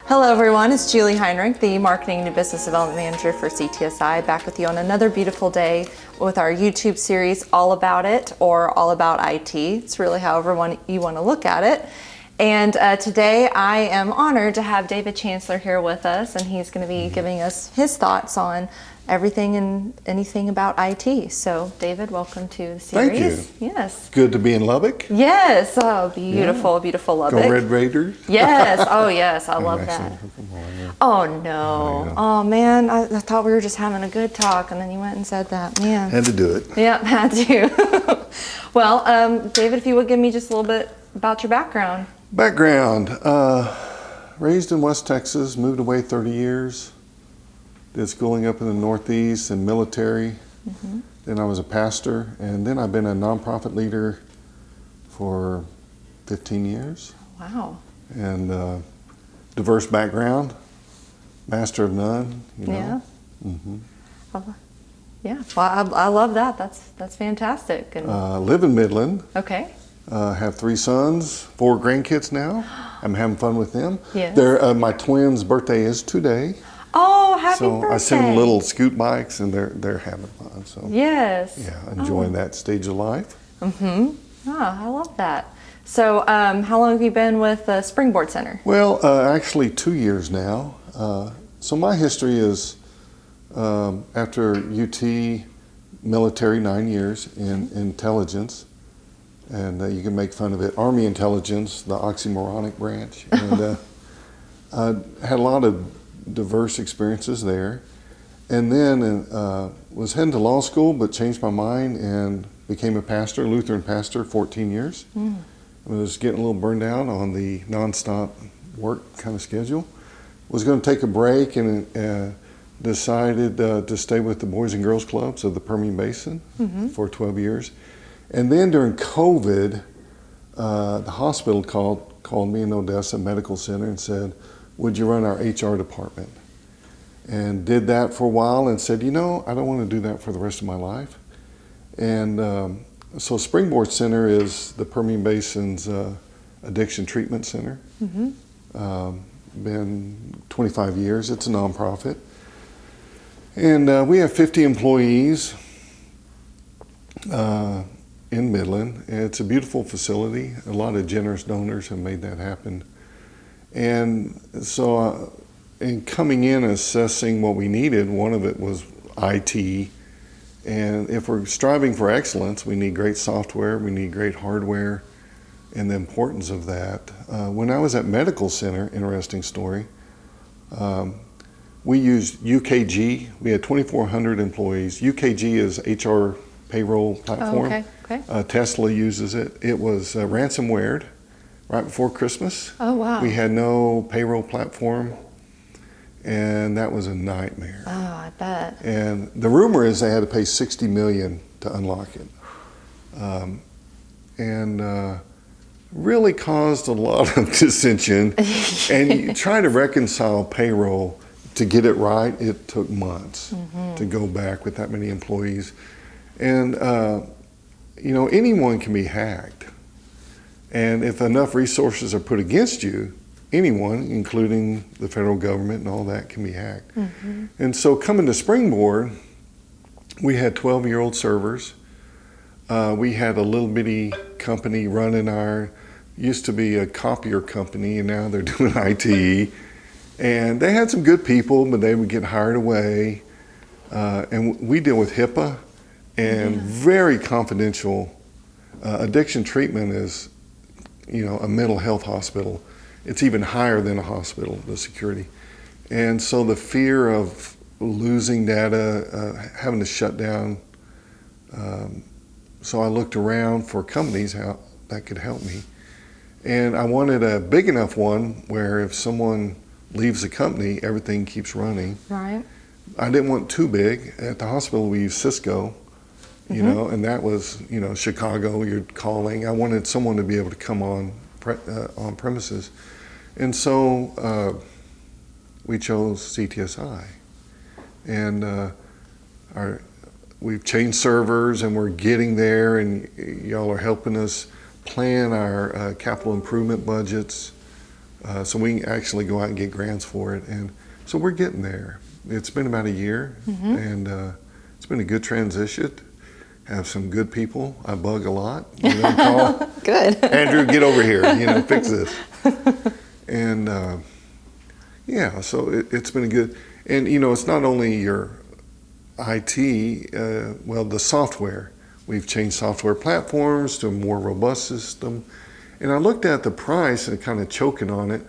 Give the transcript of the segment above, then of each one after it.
Hello everyone, it's Julie Heinrich, the Marketing and Business Development Manager for CTSI, back with you on another beautiful day with our YouTube series, All About It, or All About IT. It's really however you want to look at it. And today I am honored to have David Chancellor here with us, and he's going to be giving us his thoughts on everything and anything about IT. So David, welcome to the series. Thank you. Yes. Good to be in Lubbock. Yes. Oh, beautiful, yeah. Beautiful Lubbock. Go Red Raiders. Yes. Oh, yes. I love that. Oh, no. Oh, man. I thought we were just having a good talk, and then you went and said that. Man. Had to do it. Yeah, had to. Well, David, if you would give me just a little bit about your background. Raised in West Texas, moved away 30 years. Did schooling up in the Northeast and military. Mm-hmm. Then I was a pastor, and then I've been a nonprofit leader for 15 years. Wow. And diverse background, master of none, you know. Yeah. Mm-hmm. Yeah, well, I love that. That's fantastic. And live in Midland. Okay. Have 3 sons, 4 grandkids now. I'm having fun with them. Yes. My twins' birthday is today. Oh, happy birthday! So I send them little scoot bikes, and they're having fun. So yes, yeah, enjoying that stage of life. Mm-hmm. Oh, I love that. So, how long have you been with the Springboard Center? Well, actually 2 years now. So my history is after UT military, 9 years in intelligence, and you can make fun of it. Army intelligence, the oxymoronic branch, and had a lot of diverse experiences there, and then was heading to law school, but changed my mind and became a pastor, Lutheran pastor, 14 years. I was getting a little burned out on the nonstop work kind of schedule. Was going to take a break and decided to stay with the Boys and Girls Clubs of the Permian Basin for 12 years. And then during COVID, the hospital called me in Odessa Medical Center and said, would you run our HR department? And did that for a while and said, I don't want to do that for the rest of my life. And so Springboard Center is the Permian Basin's addiction treatment center. Been 25 years, it's a nonprofit. And we have 50 employees in Midland. It's a beautiful facility. A lot of generous donors have made that happen. And so in coming in and assessing what we needed, one of it was IT. And if we're striving for excellence, we need great software, we need great hardware, and the importance of that. When I was at Medical Center, interesting story, we used UKG. We had 2,400 employees. UKG is HR payroll platform. Oh, okay. Tesla uses it. It was ransomwared right before Christmas. Oh, wow. We had no payroll platform, and that was a nightmare. Oh, I bet. And the rumor is they had to pay $60 million to unlock it. And really caused a lot of dissension. And you try to reconcile payroll to get it right, it took months to go back with that many employees. And, anyone can be hacked. And if enough resources are put against you, anyone, including the federal government and all that, can be hacked. And so coming to Springboard, we had 12-year-old servers. We had a little bitty company running used to be a copier company, and now they're doing IT. And they had some good people, but they would get hired away. And we deal with HIPAA and very confidential. Addiction treatment is, a mental health hospital. It's even higher than a hospital, the security. And so the fear of losing data, having to shut down. So I looked around for companies how that could help me. And I wanted a big enough one where if someone leaves the company, everything keeps running. Right. I didn't want too big. At the hospital, we used Cisco, and that was, Chicago, you're calling. I wanted someone to be able to come on premises. And so we chose CTSI. And we've changed servers, and we're getting there, and y'all are helping us plan our capital improvement budgets. so we can actually go out and get grants for it. And so we're getting there. It's been about a year, and it's been a good transition. Have some good people. I bug a lot. Call Good. Andrew, get over here. Fix this. And so it's been good. And it's not only your IT, the software. We've changed software platforms to a more robust system. And I looked at the price and kind of choking on it,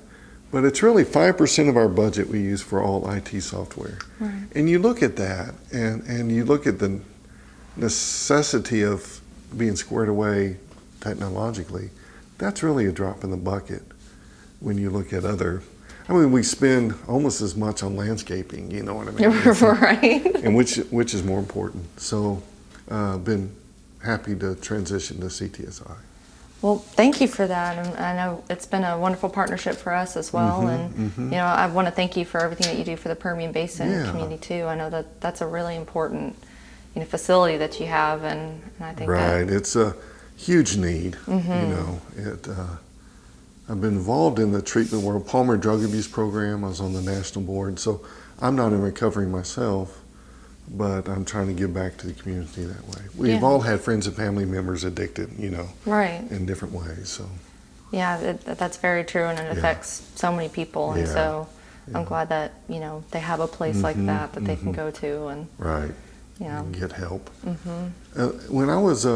but it's really 5% of our budget we use for all IT software. Right. And you look at that, and you look at the necessity of being squared away technologically, that's really a drop in the bucket when you look at other. We spend almost as much on landscaping, you know what I mean? Right. And which is more important. So been happy to transition to CTSI. Well, thank you for that. And I know it's been a wonderful partnership for us as well. I want to thank you for everything that you do for the Permian Basin community too. I know that that's a really important facility that you have, and I think it's a huge need. I've been involved in the treatment world, Palmer Drug Abuse Program. I was on the national board, so I'm not in recovery myself, but I'm trying to give back to the community that way. We've all had friends and family members addicted, right, in different ways. So yeah, that's very true, and it affects so many people, and so I'm glad that they have a place like that they can go to and get help. When I was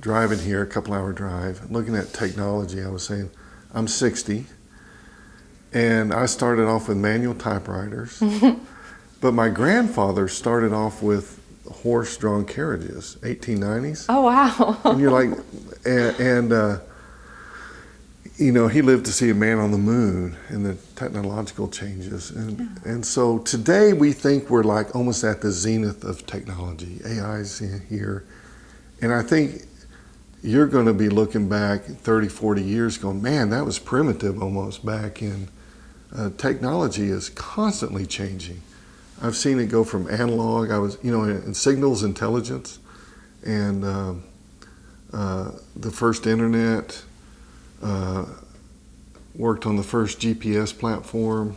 driving here, a couple-hour drive, looking at technology, I was saying, I'm 60, and I started off with manual typewriters, but my grandfather started off with horse-drawn carriages, 1890s. Oh, wow. And you're like, he lived to see a man on the moon and the technological changes. And so today we think we're like almost at the zenith of technology. AI's here. And I think you're going to be looking back 30, 40 years going, man, that was primitive almost back in. Technology is constantly changing. I've seen it go from analog, I was, in signals intelligence, and the first internet, worked on the first GPS platform,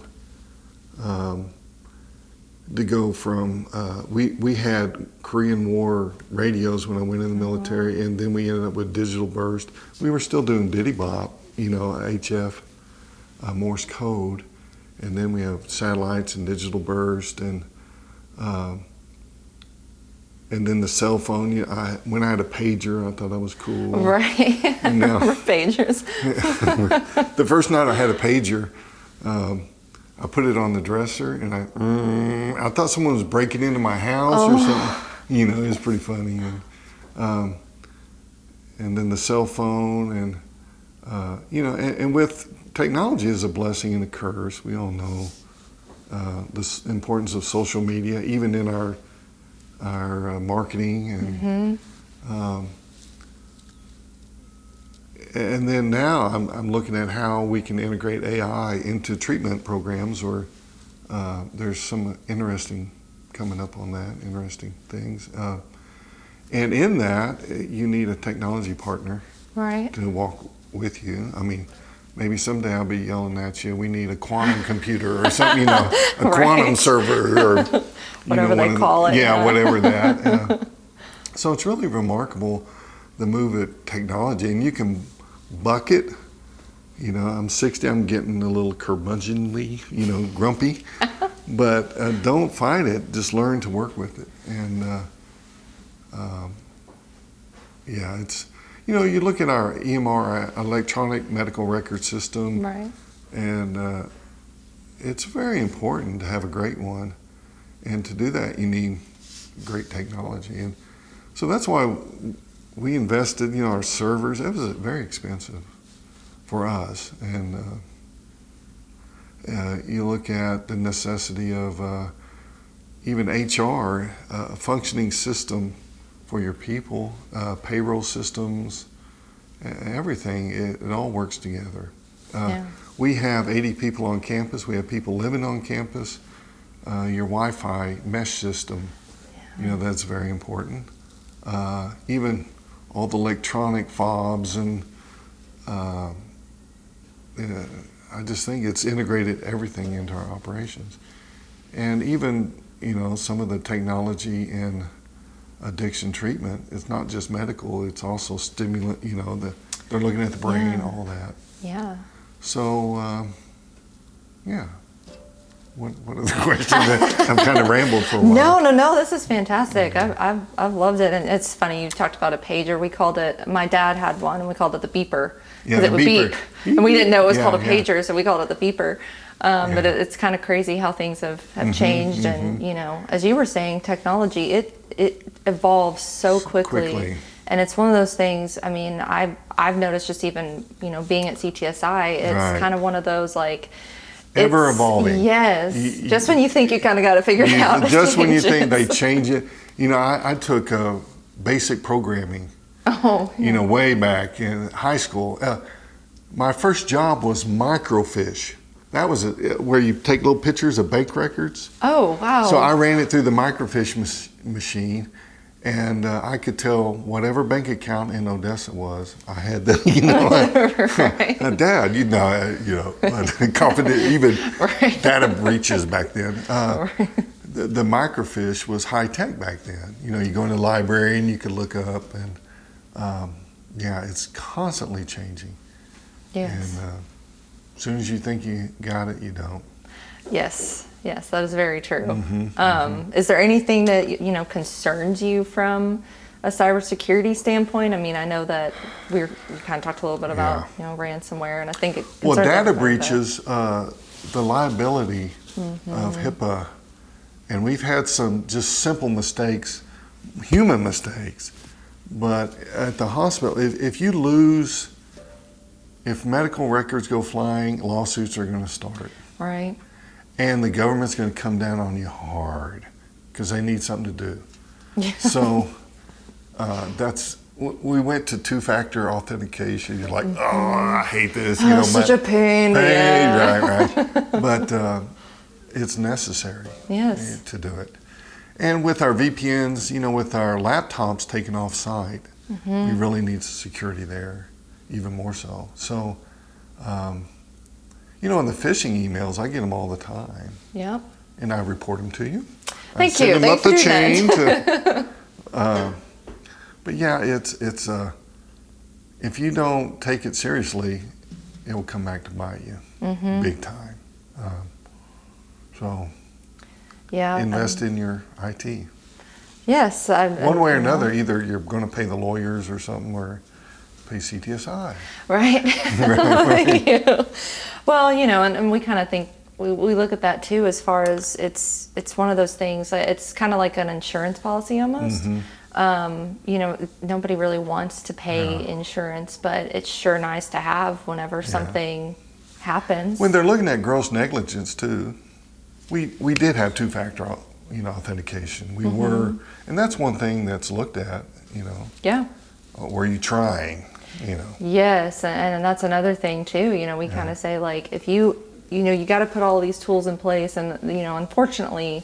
to go from, we had Korean War radios when I went in the military, and then we ended up with digital burst. We were still doing Diddy-Bop, HF, Morse code, and then we have satellites and digital burst, and then the cell phone. When I had a pager, I thought that was cool. Right. And now, pagers. The first night I had a pager, I put it on the dresser, and I thought someone was breaking into my house or something. It was pretty funny. And then the cell phone, and and with technology is a blessing and a curse. We all know the importance of social media, even in our marketing, and then now I'm looking at how we can integrate AI into treatment programs, or there's some interesting coming up on that, interesting things. And in that, you need a technology partner to walk with you. Maybe someday I'll be yelling at you, we need a quantum computer or something, a quantum server, or whatever they call it. Yeah, whatever that. So it's really remarkable, the move of technology, and you can buck it. I'm 60, I'm getting a little curmudgeonly, grumpy, but don't fight it, just learn to work with it. And it's, you look at our EMR, electronic medical record system, and it's very important to have a great one. And to do that, you need great technology. And so that's why we invested, our servers. It was very expensive for us. And you look at the necessity of even HR, a functioning system for your people, payroll systems, everything, it all works together. We have 80 people on campus. We have people living on campus. Your Wi-Fi mesh system, that's very important. Even all the electronic fobs and I just think it's integrated everything into our operations. And even, some of the technology in addiction treatment, it's not just medical, it's also stimulant, they're looking at the brain, all that. Yeah. So, yeah. What are the questions? I've kind of rambled for a while. No, this is fantastic. I've loved it. And it's funny, you talked about a pager. We called it, my dad had one, and we called it the beeper. Because it would beep. And we didn't know it was called a pager, so we called it the beeper. But it's kind of crazy how things have changed. And, as you were saying, technology, it evolves so quickly. And it's one of those things, I mean, I've noticed just even, being at CTSI, it's kind of one of those, like, ever evolving. Yes. Just when you think you kind of got it figured out. Just when you think they change it. I took basic programming, way back in high school. My first job was microfiche. That was where you take little pictures of bake records. Oh, wow. So I ran it through the microfiche machine, and I could tell whatever bank account in Odessa was. I had the, right. Dad, confident, even data breaches back then. The microfiche was high tech back then. You go in the library and you could look up, and it's constantly changing. Yes. And as soon as you think you got it, you don't. Yes, that is very true. Is there anything that concerns you from a cybersecurity standpoint? I mean, I know that we kind of talked a little bit about ransomware, and I think it. Well, data breaches, the liability of HIPAA, and we've had some just simple mistakes, human mistakes, but at the hospital, if medical records go flying, lawsuits are going to start. Right. And the government's going to come down on you hard because they need something to do. Yeah. So we went to two-factor authentication. You're like, I hate this. Such a pain. Right. But it's necessary to do it. And with our VPNs, with our laptops taken off site, we really need security there, even more so. So, in the phishing emails, I get them all the time. Yep. And I report them to you. Thank you. Send them up the chain. But yeah, it's if you don't take it seriously, it will come back to bite you big time. So invest in your IT. Yes. One way or another, either you're going to pay the lawyers or something, or pay CTSI. Right. Thank you. Well, and we kind of think, we look at that too, as far as it's one of those things, it's kind of like an insurance policy almost. Nobody really wants to pay insurance, but it's sure nice to have whenever something happens. When they're looking at gross negligence too, we did have two-factor authentication. We were, and that's one thing that's looked at, Yeah. Were you trying? Yes, and that's another thing too. We kind of say, like, if you got to put all these tools in place, and unfortunately,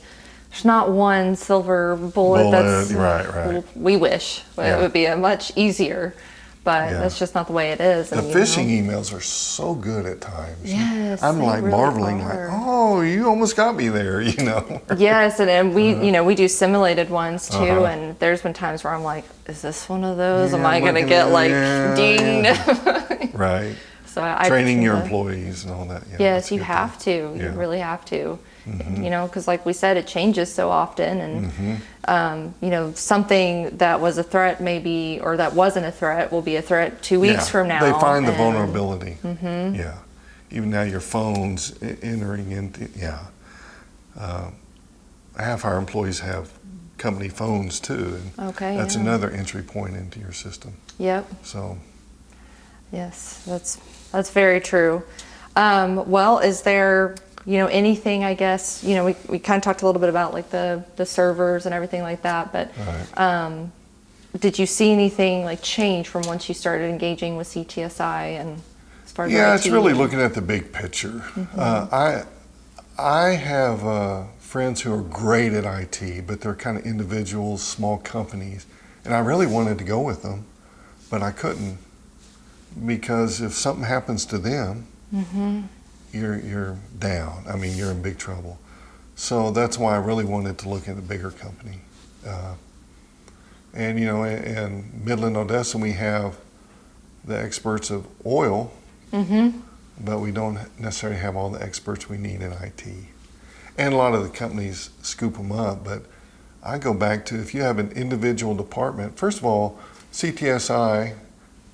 there's not one silver bullet. That's right. We wish it would be a much easier, but that's just not the way it is. The phishing emails are so good at times. Yes, I'm like really marveling, you almost got me there, Yes, and we we do simulated ones too, and there's been times where I'm like, is this one of those? Am I going to get dinged? Right. So training your employees and all that. Yeah, yes, you have to. You really have to. Because like we said, it changes so often, and something that was a threat maybe, or that wasn't a threat, will be a threat 2 weeks from now. They find the vulnerability. Yeah. Even now your phone's entering into, half our employees have company phones too, and that's another entry point into your system. Yep. So. Yes, that's very true. Well, is there anything, I guess, we kind of talked a little bit about like the servers and everything like that, but did you see anything like change from once you started engaging with CTSI and as far as it's really looking at the big picture. I have friends who are great at IT, but they're kind of individuals, small companies, and I really wanted to go with them, but I couldn't, because if something happens to them, you're down. I mean, you're in big trouble. So that's why I really wanted to look at a bigger company. And you know, in Midland, Odessa, we have the experts of oil, but we don't necessarily have all the experts we need in IT. And a lot of the companies scoop them up, but I go back to, if you have an individual department, first of all, CTSI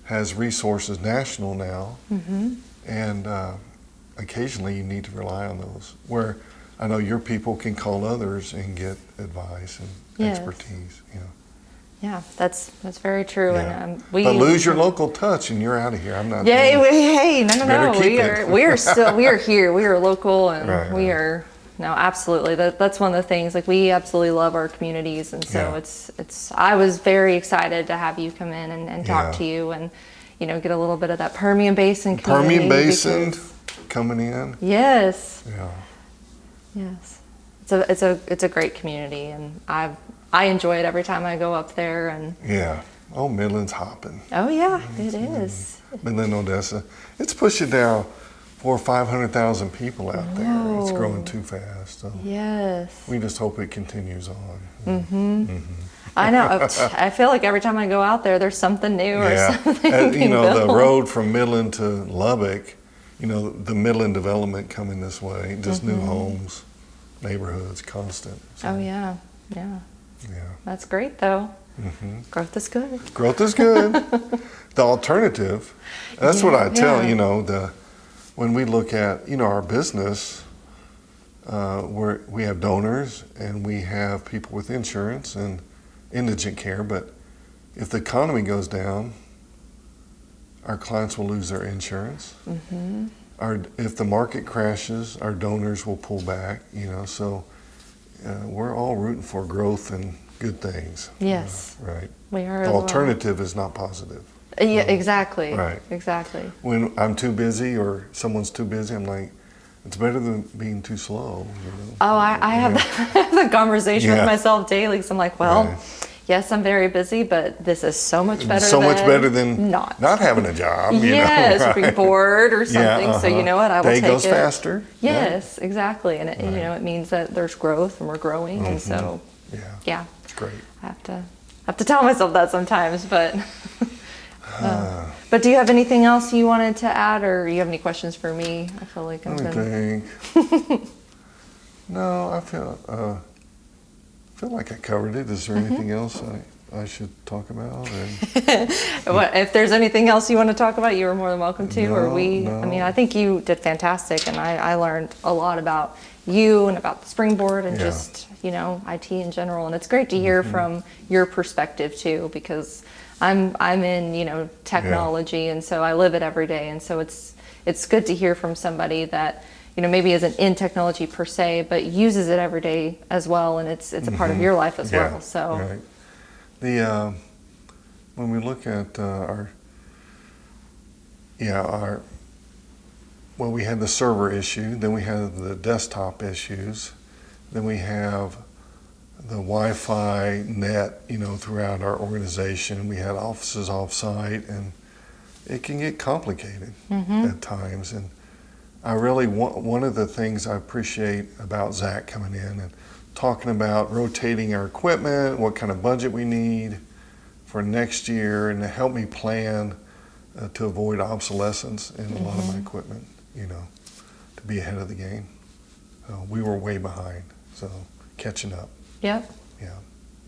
has resources national now, and occasionally you need to rely on those, where I know your people can call others and get advice and expertise. You know. Yeah, that's very true. Yeah. And but lose your local touch and you're out of here. I'm not. Yeah, hey, no. Keep We are here. We are local, and right, we are. No, absolutely. That's one of the things. Like, we absolutely love our communities, and so it's. I was very excited to have you come in and talk to you, and get a little bit of that Permian Basin community. Permian Basin coming in. Yes. Yeah. Yes. It's a great community, and I enjoy it every time I go up there. And yeah. Oh, Midland's hopping. Oh yeah, it is. Midland, Odessa. It's pushing down 400,000 or 500,000 people out there. Whoa. It's growing too fast. So yes. we just hope it continues on. I know. I feel like every time I go out there, there's something new or something. The road from Midland to Lubbock, the Midland development coming this way, just new homes, neighborhoods, constant. So, oh yeah. yeah. That's great though. Growth is good. Growth is good. The alternative, that's what I tell, when we look at, our business, we have donors and we have people with insurance and indigent care, but if the economy goes down, our clients will lose their insurance. If the market crashes, our donors will pull back, so we're all rooting for growth and good things. Yes. Right. We are. The alternative is not positive. Yeah, exactly. Right. Exactly. When I'm too busy or someone's too busy, I'm like, it's better than being too slow. Oh, I have the conversation with myself daily. So I'm like, yes, I'm very busy, but this is so much better. So much better than not having a job. Yes, being bored or something. So you know what? I will take it. Day goes faster. Yes, exactly. And it means that there's growth and we're growing, and so it's great. I have to tell myself that sometimes, but. But do you have anything else you wanted to add, or you have any questions for me? I feel like Let me think. No, I feel like I covered it. Is there anything else I should talk about? If there's anything else you want to talk about, you are more than welcome to. No. I mean, I think you did fantastic, and I learned a lot about you and about the Springboard and just IT in general. And it's great to hear from your perspective too, because I'm in technology, and so I live it every day, and so it's good to hear from somebody that maybe isn't in technology per se, but uses it every day as well, and it's a part of your life as well. So right. When we look at we had the server issue, then we had the desktop issues, then we have the Wi-Fi net, throughout our organization. We had offices off-site, and it can get complicated at times. And I really one of the things I appreciate about Zach coming in and talking about rotating our equipment, what kind of budget we need for next year, and to help me plan to avoid obsolescence in a lot of my equipment, to be ahead of the game. We were way behind, so catching up. Yep. Yeah.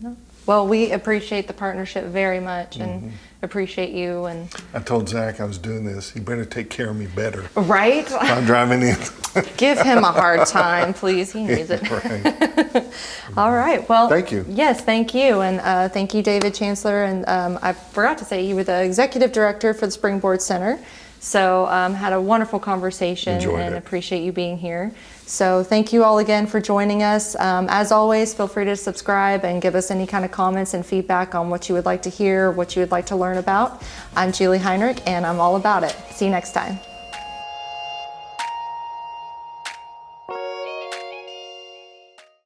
No. Well, we appreciate the partnership very much and appreciate you. And I told Zach I was doing this. He better take care of me better. Right? If I'm driving in. Give him a hard time, please. He needs it. Right. All right. Well, thank you. Yes, thank you. And thank you, David Chancellor. And I forgot to say, you were the executive director for the Springboard Center. So had a wonderful conversation. Enjoyed and it. Appreciate you being here. So thank you all again for joining us. As always, feel free to subscribe and give us any kind of comments and feedback on what you would like to hear, what you would like to learn about. I'm Julie Heinrich, and I'm all about it. See you next time.